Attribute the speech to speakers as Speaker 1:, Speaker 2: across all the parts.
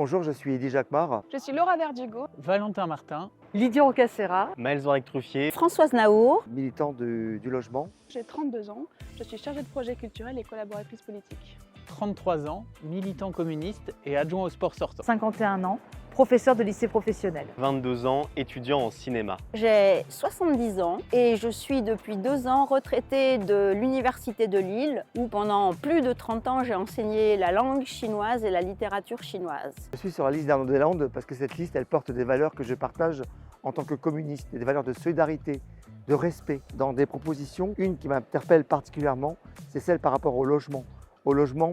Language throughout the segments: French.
Speaker 1: Bonjour, je suis Eddy Jacquemart.
Speaker 2: Je suis Laura Verdugo.
Speaker 3: Valentin Martin.
Speaker 4: Lydia Roccassera.
Speaker 5: Maël Zorec-Truffier.
Speaker 6: Françoise Naour.
Speaker 1: Militant du logement.
Speaker 2: J'ai 32 ans. Je suis chargée de projet culturel et collaboratrice politique.
Speaker 3: 33 ans, militant communiste et adjoint au sport sortant.
Speaker 4: 51 ans, professeur de lycée professionnel.
Speaker 5: 22 ans, étudiant en cinéma.
Speaker 6: J'ai 70 ans et je suis depuis 2 ans retraitée de l'Université de Lille où pendant plus de 30 ans j'ai enseigné la langue chinoise et la littérature chinoise.
Speaker 1: Je suis sur la liste d'Arnaud Deslandes parce que cette liste, elle porte des valeurs que je partage en tant que communiste, des valeurs de solidarité, de respect. Dans des propositions, une qui m'interpelle particulièrement, c'est celle par rapport au logement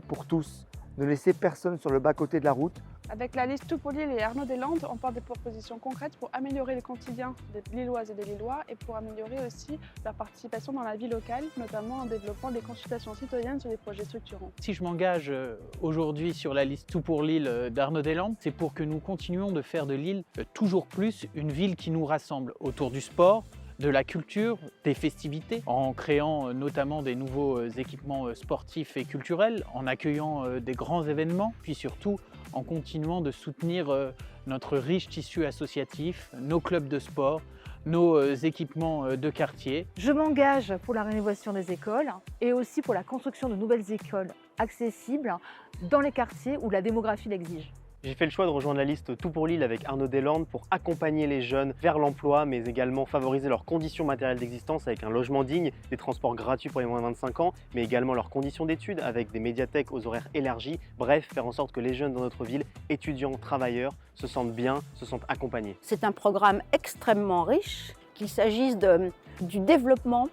Speaker 1: pour tous. Ne laisser personne sur le bas-côté de la route.
Speaker 2: Avec la liste Tout pour Lille et Arnaud Deslandes, on porte des propositions concrètes pour améliorer le quotidien des Lilloises et des Lillois et pour améliorer aussi leur participation dans la vie locale, notamment en développant des consultations citoyennes sur des projets structurants.
Speaker 3: Si je m'engage aujourd'hui sur la liste Tout pour Lille d'Arnaud Deslandes, c'est pour que nous continuions de faire de Lille toujours plus une ville qui nous rassemble autour du sport, de la culture, des festivités, en créant notamment des nouveaux équipements sportifs et culturels, en accueillant des grands événements, puis surtout en continuant de soutenir notre riche tissu associatif, nos clubs de sport, nos équipements de quartier.
Speaker 4: Je m'engage pour la rénovation des écoles et aussi pour la construction de nouvelles écoles accessibles dans les quartiers où la démographie l'exige.
Speaker 5: J'ai fait le choix de rejoindre la liste Tout pour Lille avec Arnaud Deslandes pour accompagner les jeunes vers l'emploi, mais également favoriser leurs conditions matérielles d'existence avec un logement digne, des transports gratuits pour les moins de 25 ans, mais également leurs conditions d'études avec des médiathèques aux horaires élargis. Bref, faire en sorte que les jeunes dans notre ville, étudiants, travailleurs, se sentent bien, se sentent accompagnés.
Speaker 6: C'est un programme extrêmement riche, qu'il s'agisse du développement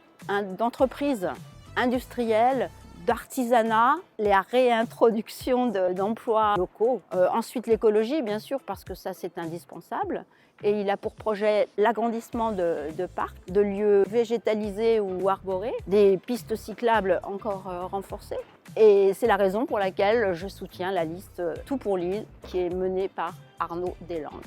Speaker 6: d'entreprises industrielles, d'artisanat, la réintroduction d'emplois locaux. Ensuite l'écologie bien sûr parce que ça c'est indispensable et il a pour projet l'agrandissement de parcs, de lieux végétalisés ou arborés, des pistes cyclables encore renforcées et c'est la raison pour laquelle je soutiens la liste Tout pour Lille qui est menée par Arnaud Deslandes.